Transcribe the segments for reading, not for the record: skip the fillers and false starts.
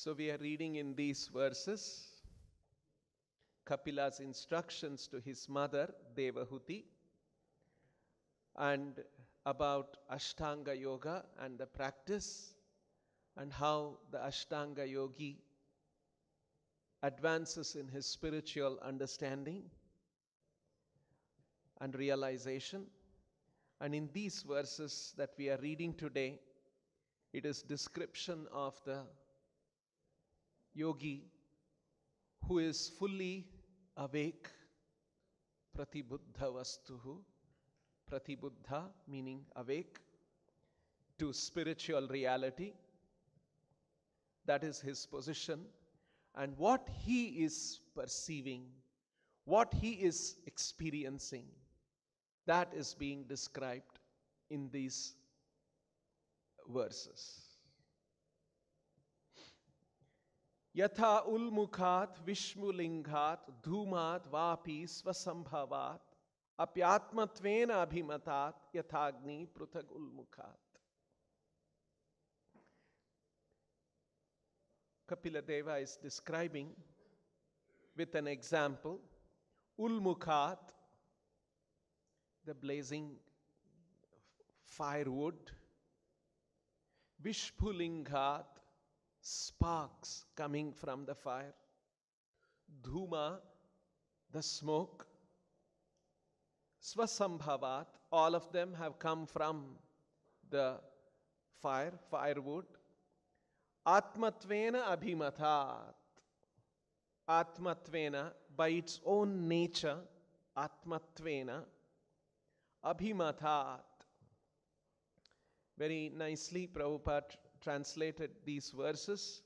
So we are reading in these verses Kapila's instructions to his mother, Devahuti, and about Ashtanga Yoga and the practice, and how the Ashtanga Yogi advances in his spiritual understanding and realization. And in these verses that we are reading today, it is description of the yogi who is fully awake, pratibuddha vastuhu, pratibuddha meaning awake to spiritual reality. That is his position, and what he is perceiving, what he is experiencing, that is being described in these verses. Yatha ulmukhat vishmulinghat dhumat vapi svasambhavat apyatmatvena abhimatat yathagni pruthag ulmukhat. Kapila Deva is describing with an example ulmukhat, the blazing firewood, vishpulinghat, sparks coming from the fire, dhuma, the smoke, svasambhavat, all of them have come from the firewood, atmatvena abhimatat, atmatvena, by its own nature, atmatvena abhimatat. Very nicely Prabhupada translated these verses.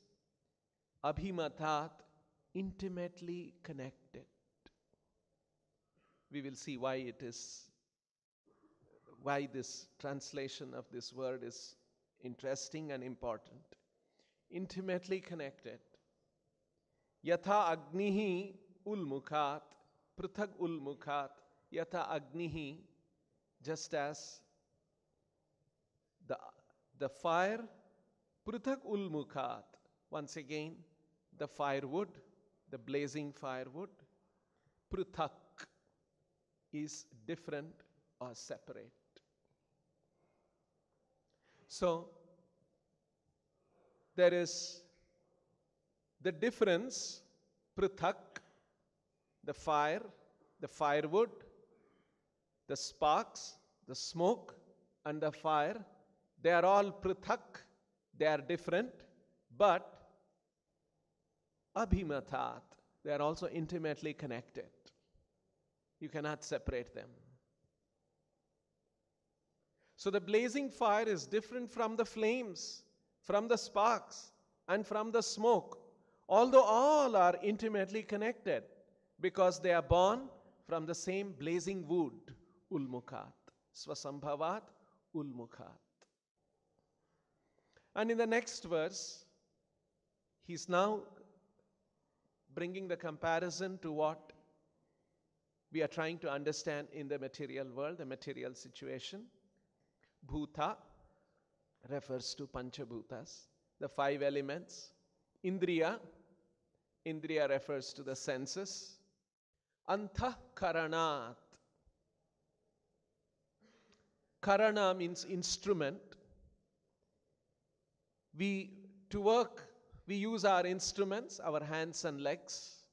Abhimatat, intimately connected. We will see why this translation of this word is interesting and important. Intimately connected. Yatha agnihi ulmukhat, pruthak ulmukhat, yatha agnihi, just as the fire, pruthak ulmukhat, once again, the firewood, the blazing firewood, pruthak is different or separate. So, there is the difference, pruthak, the fire, the firewood, the sparks, the smoke, and the fire, they are all pruthak, they are different, but abhimatat, they are also intimately connected. You cannot separate them. So the blazing fire is different from the flames, from the sparks, and from the smoke, although all are intimately connected because they are born from the same blazing wood, ulmukhat, svasambhavat, ulmukhat. And in the next verse, he's now bringing the comparison to what we are trying to understand in the material world, the material situation. Bhuta refers to Panchabhutas, the 5 elements. Indriya refers to the senses. Antahkaranat. Karana means instrument. To work, we use our instruments, our hands and legs.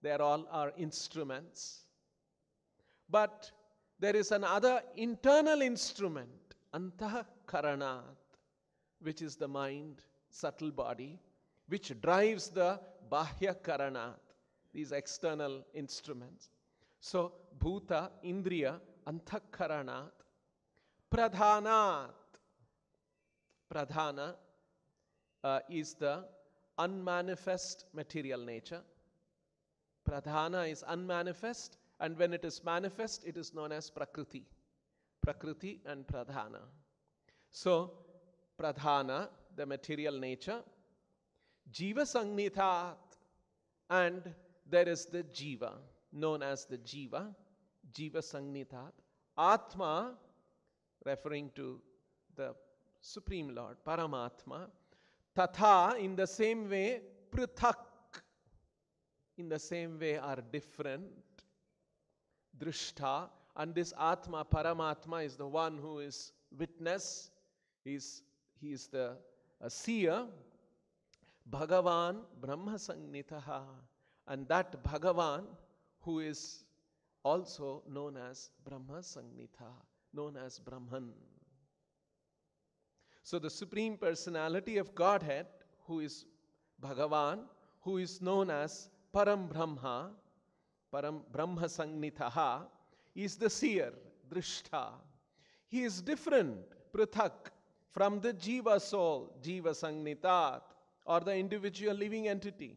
They are all our instruments. But there is another internal instrument, antahkaranat, which is the mind, subtle body, which drives the bahya karanat, these external instruments. So, bhuta, indriya, antahkaranat, pradhanat. Pradhana is the unmanifest material nature. Pradhana is unmanifest, and when it is manifest, it is known as prakriti. Prakriti and pradhana. So, pradhana, the material nature, jiva sangnithat, and there is the jiva, known as the jiva, jiva sangnithat, atma, referring to the Supreme Lord, Paramatma, tatha, in the same way, prithak in the same way are different. Drishta, and this Atma, Paramatma, is the one who is witness. He is the seer. Bhagavan Brahma Sangnitaha, and that Bhagavan who is also known as Brahma Sangnitha, known as Brahman. So the Supreme Personality of Godhead, who is Bhagavan, who is known as Param Brahma, Param Brahma Sangnitha, is the seer, Drishta. He is different, Prithak, from the Jiva soul, Jiva Sangnitat, or the individual living entity,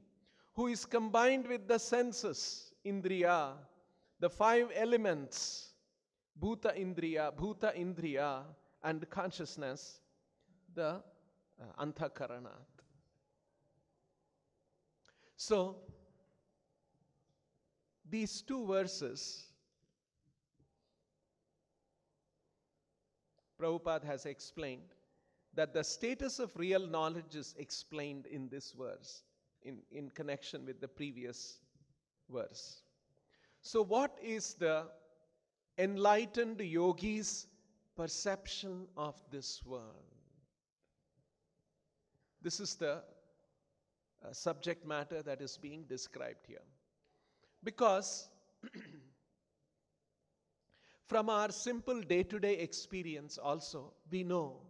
who is combined with the senses, Indriya, the 5 elements, Bhuta Indriya, and consciousness, the Antakaranat. So, these 2 verses, Prabhupada has explained that the status of real knowledge is explained in this verse, in connection with the previous verse. So what is the enlightened yogi's perception of this world? This is the subject matter that is being described here. Because from our simple day-to-day experience also, we know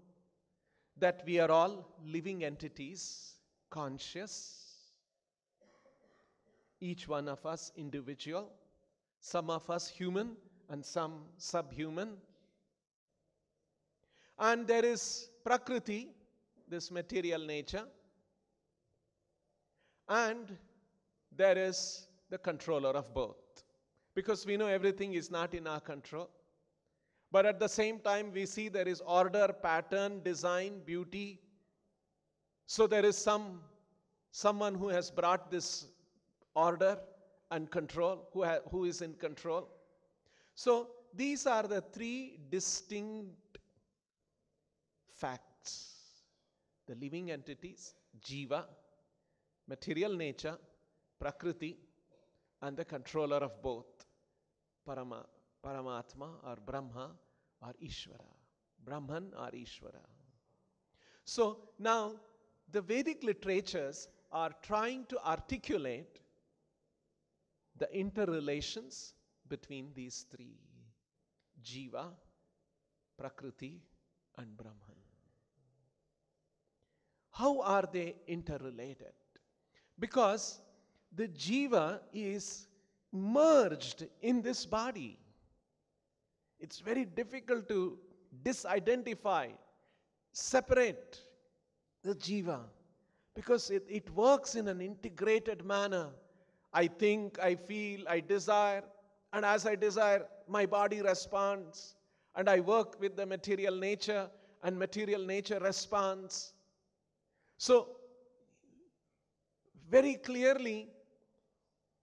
that we are all living entities, conscious, each one of us individual, some of us human and some subhuman. And there is Prakriti, this material nature, and there is the controller of both. Because we know everything is not in our control. But at the same time, we see there is order, pattern, design, beauty. So there is someone who has brought this order and control, who is in control. So these are the 3 distinct facts. The living entities, Jiva, material nature, Prakriti, and the controller of both, Paramatma or Brahma or Ishvara, Brahman or Ishvara. So now the Vedic literatures are trying to articulate the interrelations between these 3, Jiva, Prakriti and Brahman. How are they interrelated? Because the Jiva is merged in this body. It's very difficult to disidentify, separate the Jiva, because it works in an integrated manner. I think, I feel, I desire, and as I desire, my body responds, and I work with the material nature, and material nature responds. So, very clearly,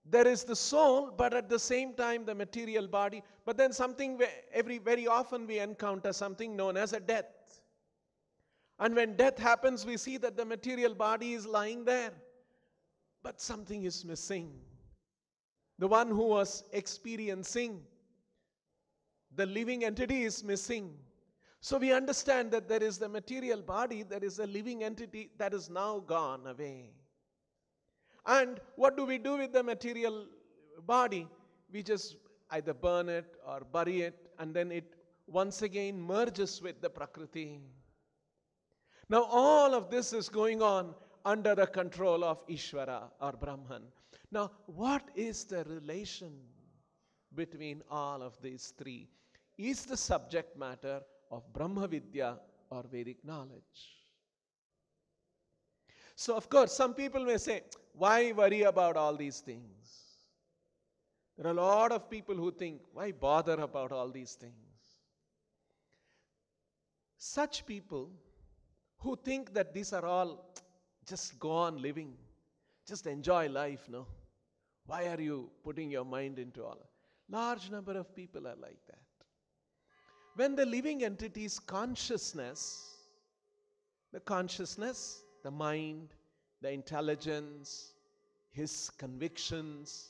there is the soul, but at the same time the material body. But then very often we encounter something known as a death. And when death happens, we see that the material body is lying there. But something is missing. The one who was experiencing the living entity is missing. So we understand that there is the material body, there is a living entity that is now gone away. And what do we do with the material body? We just either burn it or bury it, and then it once again merges with the Prakriti. Now all of this is going on under the control of Ishvara or Brahman. Now what is the relation between all of these 3? Is the subject matter of Brahma Vidya or Vedic knowledge. So of course some people may say, why worry about all these things? There are a lot of people who think, why bother about all these things? Such people who think that these are all, just go on living, just enjoy life, no? Why are you putting your mind into all? Large number of people are like that. When the living entity's consciousness, the mind, the intelligence, his convictions,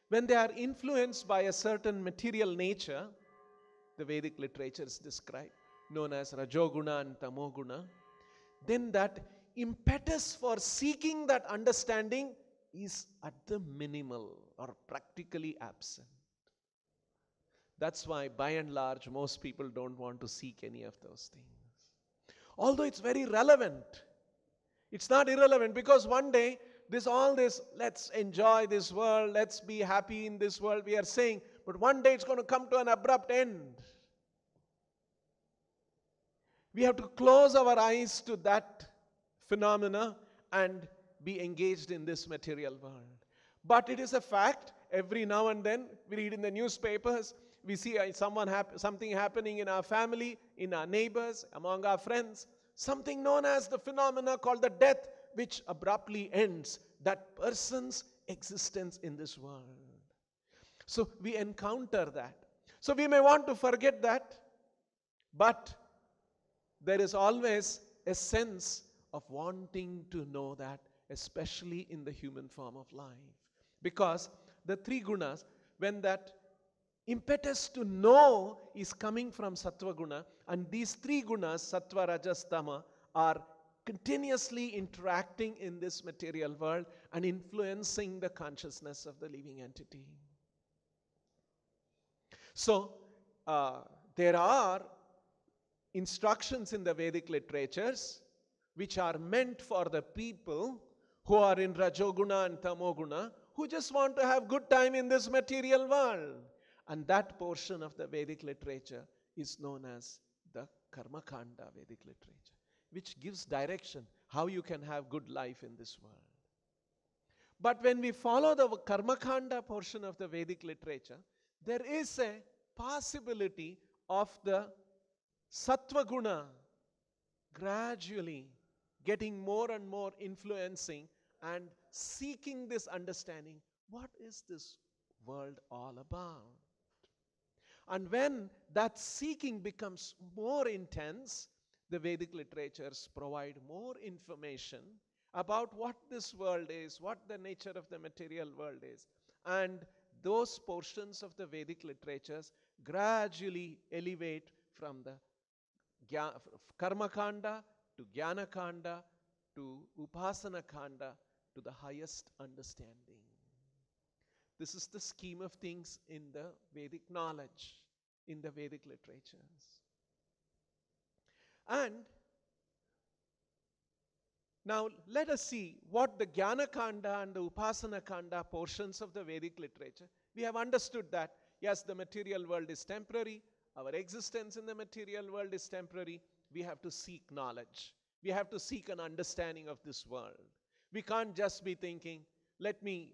when they are influenced by a certain material nature, the Vedic literature is described, known as Rajoguna and Tamoguna, then that impetus for seeking that understanding is at the minimal or practically absent. That's why, by and large, most people don't want to seek any of those things. Although it's very relevant. It's not irrelevant, because one day, let's enjoy this world, let's be happy in this world, we are saying, but one day it's going to come to an abrupt end. We have to close our eyes to that phenomena and be engaged in this material world. But it is a fact, every now and then, we read in the newspapers, we see something happening in our family, in our neighbors, among our friends, something known as the phenomena called the death, which abruptly ends that person's existence in this world. So we encounter that. So we may want to forget that, but there is always a sense of wanting to know that, especially in the human form of life. Because the three gunas, when that impetus to know is coming from sattva guna, and these three gunas, sattva, rajas, tama, are continuously interacting in this material world and influencing the consciousness of the living entity. So, there are instructions in the Vedic literatures which are meant for the people who are in Rajoguna and Tamoguna, who just want to have good time in this material world. And that portion of the Vedic literature is known as the Karma Kanda Vedic literature, which gives direction how you can have good life in this world. But when we follow the Karma Kanda portion of the Vedic literature, there is a possibility of the Sattva Guna gradually getting more and more influencing and seeking this understanding. What is this world all about? And when that seeking becomes more intense, the Vedic literatures provide more information about what this world is, what the nature of the material world is. And those portions of the Vedic literatures gradually elevate from the Karma Kanda to Jnana Kanda to Upasana Kanda to the highest understanding. This is the scheme of things in the Vedic knowledge, in the Vedic literatures. And now let us see what the Jnana Kanda and the Upasana Kanda portions of the Vedic literature. We have understood that, yes, the material world is temporary. Our existence in the material world is temporary. We have to seek knowledge. We have to seek an understanding of this world. We can't just be thinking, let me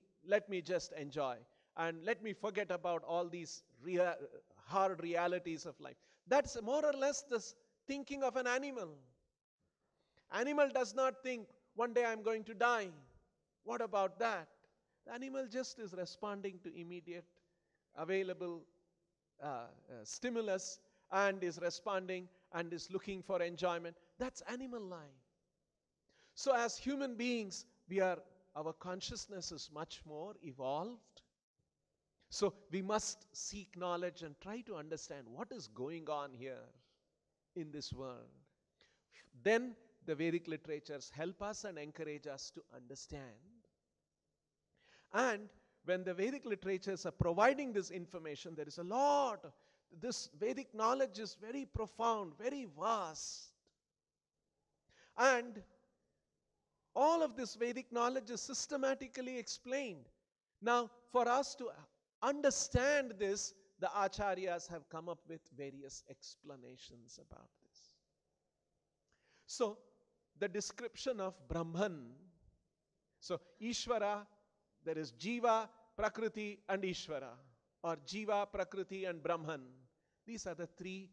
just enjoy and let me forget about all these hard realities of life. That's more or less the thinking of an animal. Animal does not think, one day I'm going to die. What about that? The animal just is responding to immediate available stimulus and is responding and is looking for enjoyment. That's animal life. So as human beings, our consciousness is much more evolved. So we must seek knowledge and try to understand what is going on here in this world. Then the Vedic literatures help us and encourage us to understand. And when the Vedic literatures are providing this information, there is a lot. This Vedic knowledge is very profound, very vast. And all of this Vedic knowledge is systematically explained. Now, for us to understand this, the Acharyas have come up with various explanations about this. So, the description of Brahman. So, Ishvara, there is Jiva, Prakriti and Ishvara, or Jiva, Prakriti and Brahman. These are the three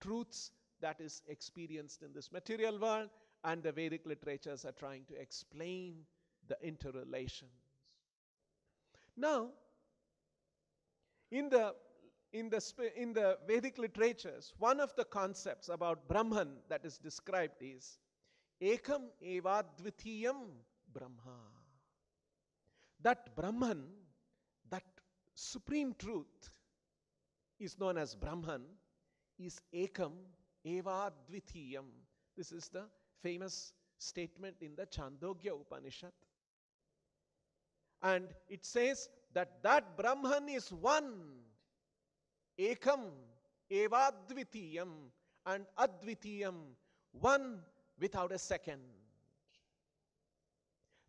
truths that is experienced in this material world, and the Vedic literatures are trying to explain the interrelations. Now, in the Vedic literatures, one of the concepts about Brahman that is described is Ekam Evadvitiyam Brahma. That Brahman, that supreme truth is known as Brahman, is Ekam Eva Dvitiyam. This is the famous statement in the Chandogya Upanishad. And it says that that Brahman is one. Ekam Eva Dvitiyam, and Advitiyam, one without a second.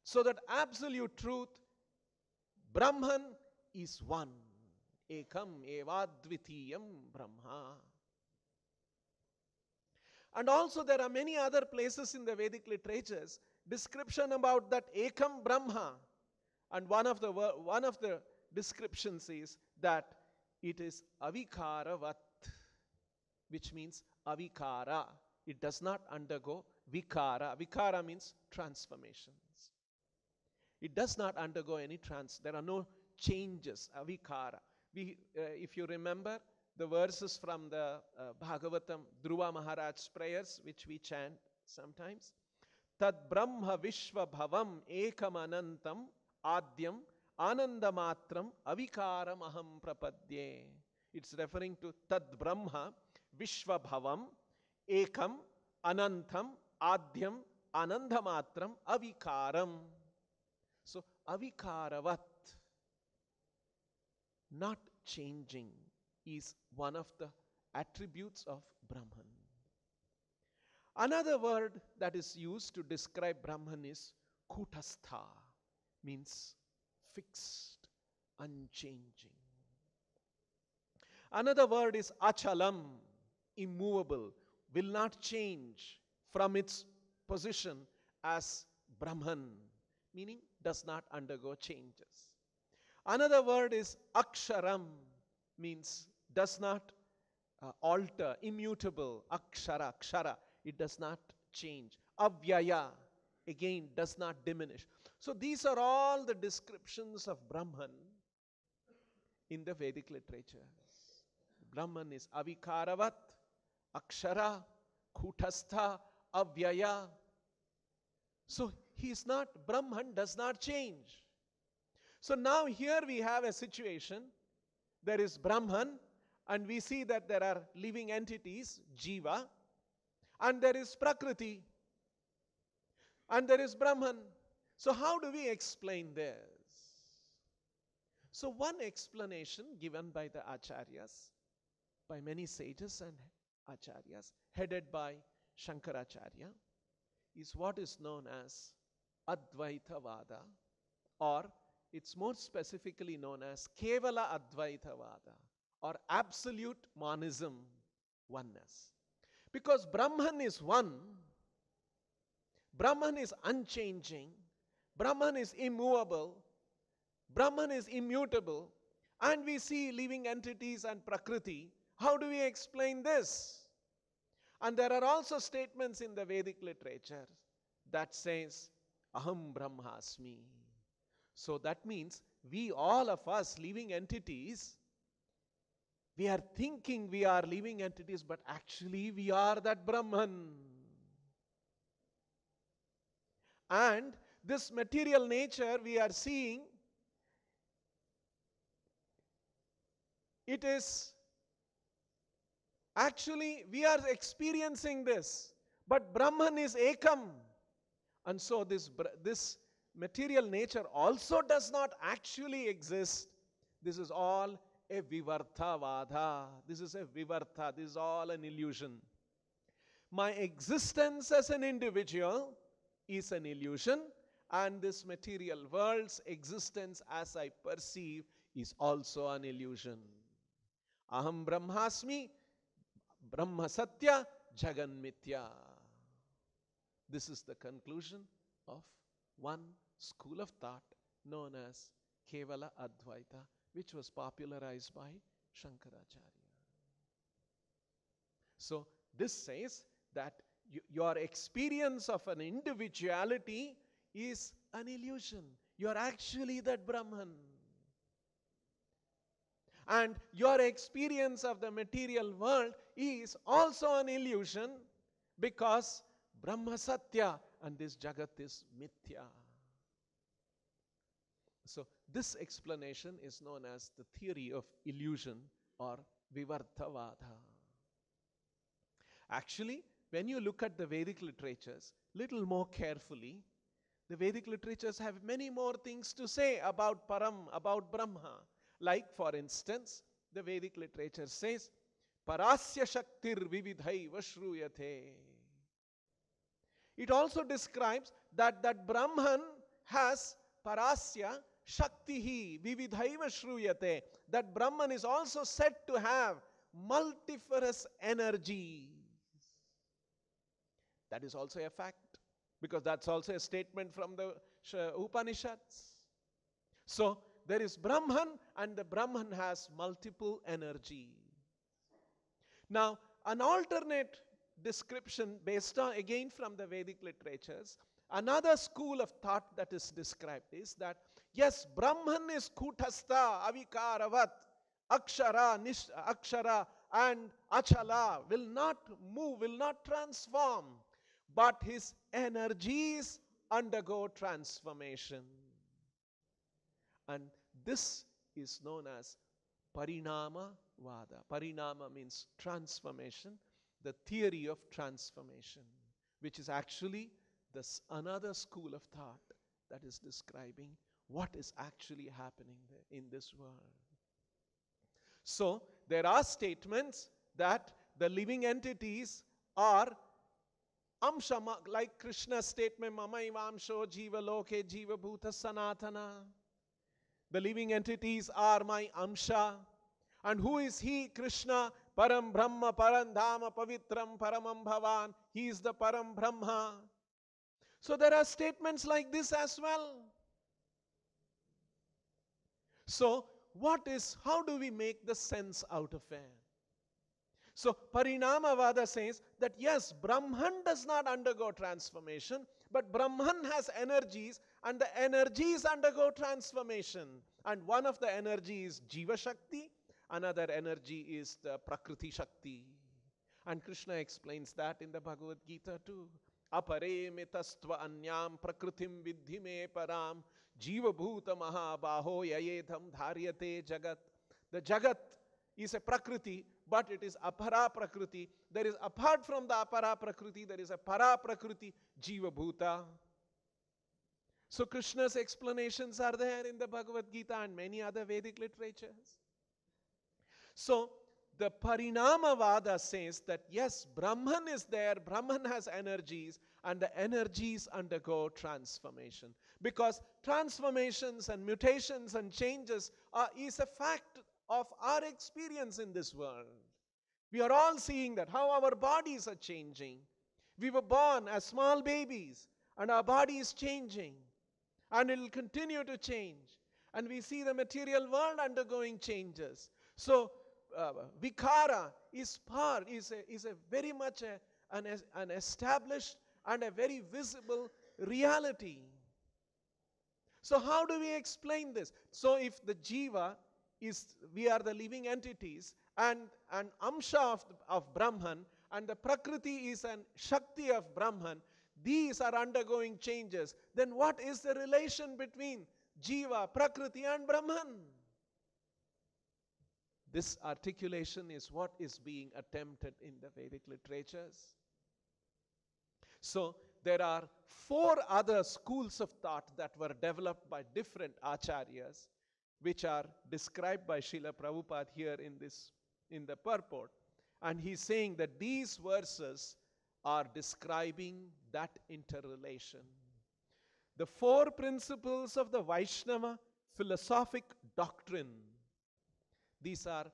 So that absolute truth, Brahman is one. Ekam Eva Dvitiyam Brahma. And also there are many other places in the Vedic literatures description about that Ekam Brahma. And one of the descriptions is that it is avikaravat, which means avikara. It does not undergo vikara. Vikara means transformations. It does not undergo any there are no changes, avikara. If you remember the verses from the Bhagavatam, Dhruva Maharaj's prayers, which we chant sometimes, Tad Brahma Vishwa Bhavam Ekam Anantam Adyam Anandamatram Avikaram Aham Prapadye. It's referring to Tad Brahma Vishwa Bhavam Ekam Anantam Adyam Anandamatram Avikaram. So Avikaravat, not changing, is one of the attributes of Brahman. Another word that is used to describe Brahman is Kutastha, means fixed, unchanging. Another word is Achalam, immovable, will not change from its position as Brahman, meaning does not undergo changes. Another word is Aksharam, means does not alter, immutable. Akshara, Kshara, it does not change. Avyaya, again, does not diminish. So these are all the descriptions of Brahman in the Vedic literatures. Brahman is avikaravat, akshara, kutastha, avyaya. So he is not, Brahman does not change. So now here we have a situation. There is Brahman, and we see that there are living entities, Jiva, and there is Prakriti, and there is Brahman. So how do we explain this? So one explanation given by the Acharyas, by many sages and Acharyas, headed by Shankaracharya, is what is known as Advaitavada, or it's more specifically known as Kevala Advaitavada, or absolute monism, oneness. Because Brahman is one, Brahman is unchanging, Brahman is immovable, Brahman is immutable, and we see living entities and Prakriti. How do we explain this? And there are also statements in the Vedic literature that says, Aham Brahmasmi. So that means we, all of us living entities, we are thinking we are living entities, but actually we are that Brahman. And this material nature we are seeing, it is actually we are experiencing this, but Brahman is Ekam. And so this material nature also does not actually exist. This is all a Vivartavada. This is a Vivarta. This is all an illusion. My existence as an individual is an illusion, and this material world's existence as I perceive is also an illusion. Aham Brahmasmi, Brahma Satya, Jagan Mithya. This is the conclusion of one school of thought known as Kevala Advaita, which was popularized by Shankaracharya. So this says that your experience of an individuality is an illusion. You are actually that Brahman. And your experience of the material world is also an illusion, because Brahma Satya and this Jagat is Mithya. So this explanation is known as the theory of illusion or Vivartavada. Actually, when you look at the Vedic literatures little more carefully, the Vedic literatures have many more things to say about Param, about Brahma. Like, for instance, the Vedic literature says, Parasya Shaktir Vividhaiva Shruyate. It also describes that Brahman has Parasya Shaktihi Vividhaiva Shruyate. That Brahman is also said to have multifarious energies. That is also a fact, because that's also a statement from the Upanishads. So there is Brahman, and the Brahman has multiple energies. Now, an alternate description based on, again from the Vedic literatures, another school of thought that is described is that, yes, Brahman is Kutastha, Avikaravat, Akshara and Achala, will not move, will not transform, but his energies undergo transformation. And this is known as Parinama Vada. Parinama means transformation, the theory of transformation, which is actually another school of thought that is describing what is actually happening in this world. So there are statements that the living entities are amsha, like Krishna's statement, Mama Ivamsho Jiva Loke Jiva Bhuta Sanatana. The living entities are my amsha. And who is he? Krishna, Param Brahma, Param Dhama, Pavitram, Paramam Bhavan. He is the Param Brahma. So there are statements like this as well. So how do we make the sense out of it? So Parinamavada says that yes, Brahman does not undergo transformation, but Brahman has energies, and the energies undergo transformation. And one of the energies is Jiva Shakti, another energy is the Prakriti Shakti. And Krishna explains that in the Bhagavad Gita too. Apare mitastva anyam prakritim vidhi me param jiva bhuta mahabaho yayedham dharyate jagat. The jagat is a prakriti, but it is apara prakriti. There is, apart from the apara prakriti, there is a para prakriti, jiva bhuta. So Krishna's explanations are there in the Bhagavad Gita and many other Vedic literatures. So the Parinamavada says that yes, Brahman is there, Brahman has energies, and the energies undergo transformation. Because transformations and mutations and changes is a fact of our experience in this world. We are all seeing that, how our bodies are changing. We were born as small babies, and our body is changing, and it will continue to change. And we see the material world undergoing changes. So Vikara is a very much an established and a very visible reality. So how do we explain this? So if the Jiva we are the living entities, and an Amsha of Brahman, and the Prakriti is an Shakti of Brahman, these are undergoing changes. Then what is the relation between Jiva, Prakriti and Brahman? This articulation is what is being attempted in the Vedic literatures. So there are 4 other schools of thought that were developed by different acharyas, which are described by Srila Prabhupada here in the purport. And he's saying that these verses are describing that interrelation. The 4 principles of the Vaishnava philosophic doctrine. These are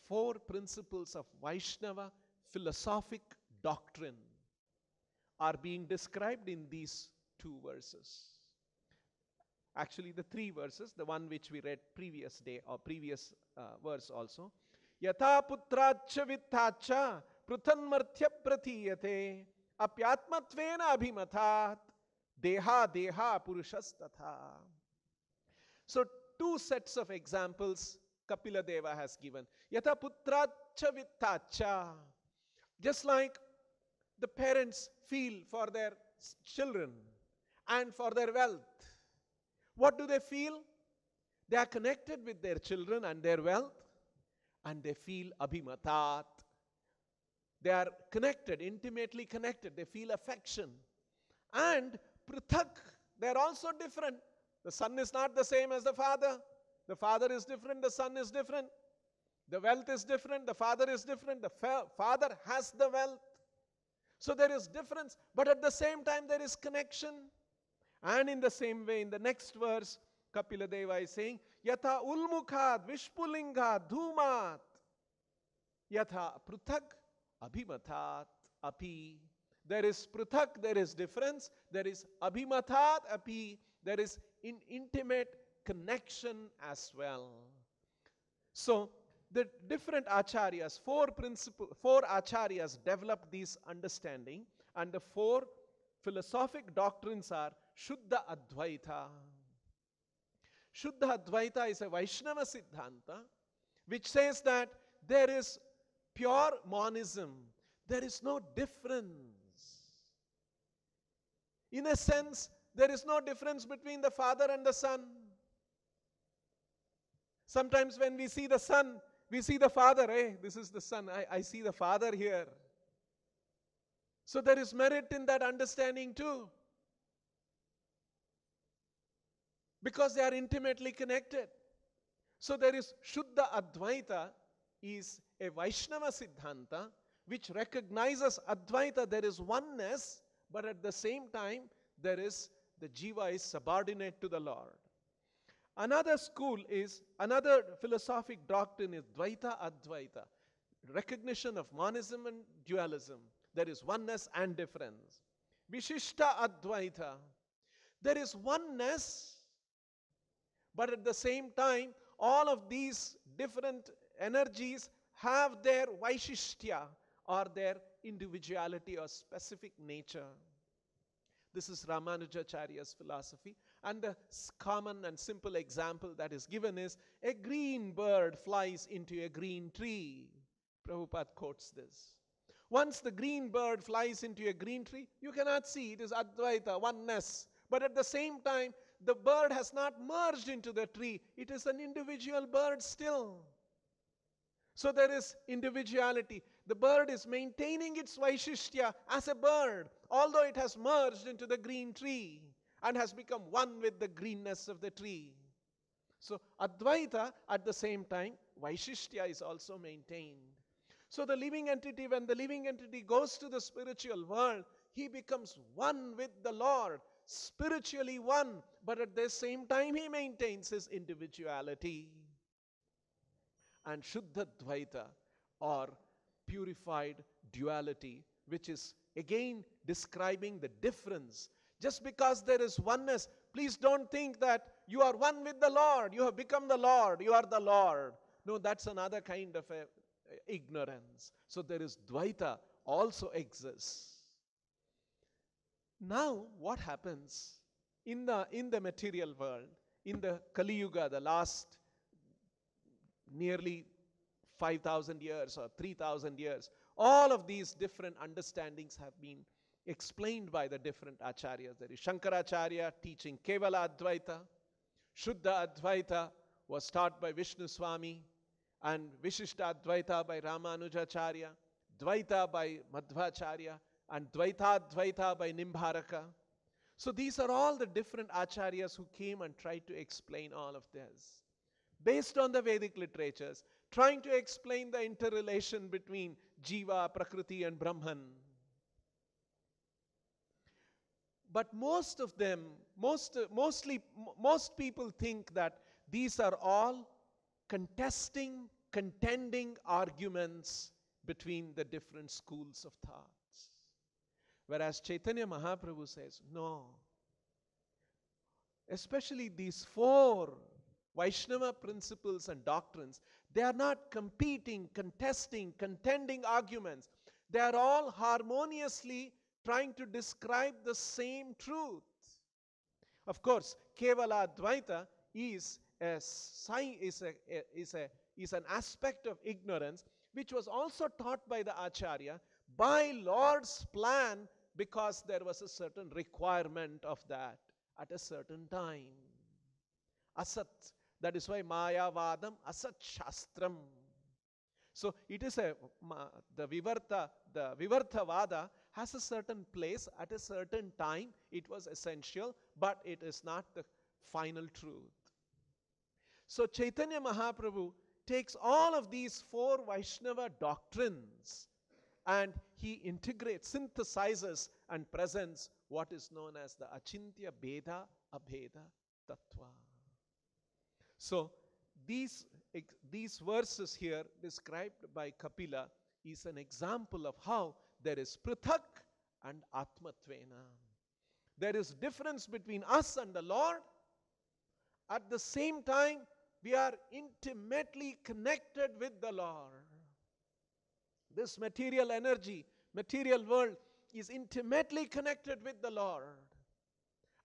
4 principles of Vaishnava philosophic doctrine are being described in these 2 verses. Actually, the 3 verses, the one which we read previous day or previous verse also. Yatha putracha vittacha pruthanmarthya pratiyate apyatmatvena abhimathat deha purushastatha. So 2 sets of examples Kapila Deva has given. Yatha putracha vittacha. Just like the parents feel for their children and for their wealth. What do they feel? They are connected with their children and their wealth, and they feel abhimatat. They are connected, intimately connected. They feel affection. And prithak, they are also different. The son is not the same as the father. The father is different, the son is different. The wealth is different, the father is different. The father has the wealth. So there is difference, but at the same time there is connection. And in the same way, in the next verse, Kapila Deva is saying, Yatha ulmukhat vishpulingat dhumat Yatha pruthak abhimathat api. There is pruthak, there is difference. There is abhimathat api. There is intimate connection as well. So, the different acharyas, four acharyas developed this understanding, and the four philosophic doctrines are Shuddha Advaita. Shuddha Advaita is a Vaishnava Siddhanta which says that there is pure monism. There is no difference. In a sense, there is no difference between the father and the son. Sometimes when we see the son, we see the father. Hey, this is the son. I see the father here. So there is merit in that understanding too. Because they are intimately connected. So there is Shuddha Advaita is a Vaishnava Siddhanta which recognizes Advaita, there is oneness, but at the same time there is the Jiva is subordinate to the Lord. Another philosophic doctrine is Dvaita Advaita, recognition of monism and dualism. There is oneness and difference. Vishishta Advaita, there is oneness, but at the same time, all of these different energies have their Vaishishtya or their individuality or specific nature. This is Ramanujacharya's philosophy. And the common and simple example that is given is a green bird flies into a green tree. Prabhupada quotes this. Once the green bird flies into a green tree, you cannot see. It is Advaita, oneness. But at the same time, the bird has not merged into the tree. It is an individual bird still. So there is individuality. The bird is maintaining its Vaishishtya as a bird, although it has merged into the green tree and has become one with the greenness of the tree. So Advaita, at the same time, Vaishishtya is also maintained. So the living entity, when the living entity goes to the spiritual world, he becomes one with the Lord, spiritually one, but at the same time he maintains his individuality. And Shuddha Dvaita, or purified duality, which is again describing the difference. Just because there is oneness, please don't think that you are one with the Lord, you have become the Lord, you are the Lord. No, that's another kind of ignorance. So there is Dvaita also exists. Now, what happens in the material world, in the Kali Yuga, the last nearly 5,000 years or 3,000 years, all of these different understandings have been explained by the different acharyas. There is Shankaracharya teaching Kevala Advaita. Shuddha Advaita was taught by Vishnu Swami, and Vishishta Advaita by Ramanujacharya, Dvaita by Madhvacharya, and Dvaita Advaita by Nimbharaka. So these are all the different acharyas who came and tried to explain all of this, based on the Vedic literatures, trying to explain the interrelation between Jiva, Prakriti and Brahman. But most people think that these are all contending arguments between the different schools of thoughts. Whereas Chaitanya Mahaprabhu says, no. Especially these four Vaishnava principles and doctrines, they are not competing, contending arguments. They are all harmoniously trying to describe the same truth. Of course, Kevala Advaita is an aspect of ignorance which was also taught by the Acharya by Lord's plan, because there was a certain requirement of that at a certain time. Asat, That is why Mayavadam Asat Shastram. So it is the Vivartha Vada has a certain place at a certain time. It was essential, but it is not the final truth. So Chaitanya Mahaprabhu takes all of these four Vaishnava doctrines and he integrates, synthesizes and presents what is known as the Achintya Bheda Abheda Tattva. So these verses here described by Kapila is an example of how there is Prithak and Atmatvena. There is difference between us and the Lord. At the same time, we are intimately connected with the Lord. This material energy, material world is intimately connected with the Lord.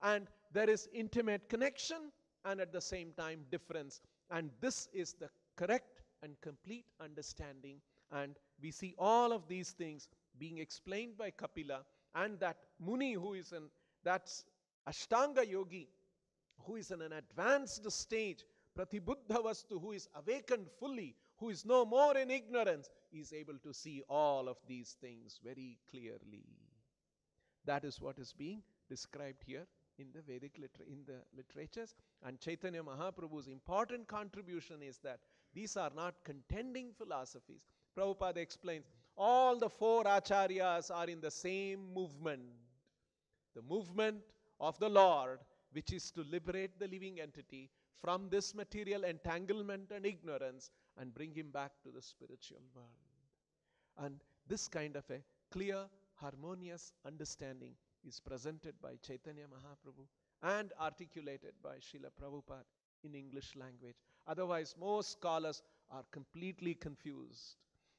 And there is intimate connection and at the same time difference. And this is the correct and complete understanding. And we see all of these things being explained by Kapila, and that Muni who is that's Ashtanga Yogi, who is in an advanced stage, Pratibuddha Vastu, who is awakened fully, who is no more in ignorance, is able to see all of these things very clearly. That is what is being described here in the Vedic literatures. And Chaitanya Mahaprabhu's important contribution is that these are not contending philosophies. Prabhupada explains all the four acharyas are in the same movement. The movement of the Lord, which is to liberate the living entity from this material entanglement and ignorance and bring him back to the spiritual world. And this kind of a clear, harmonious understanding is presented by Chaitanya Mahaprabhu and articulated by Srila Prabhupada in English language. Otherwise, most scholars are completely confused.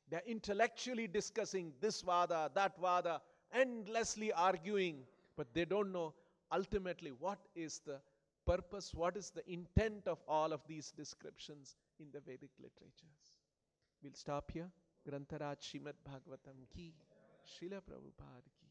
They are intellectually discussing this Vada, that Vada, endlessly arguing, but they don't know ultimately what is the purpose, what is the intent of all of these descriptions in the Vedic literatures. We'll stop here. Grantaraj Srimad Bhagavatam ki, Srila Prabhupada ki.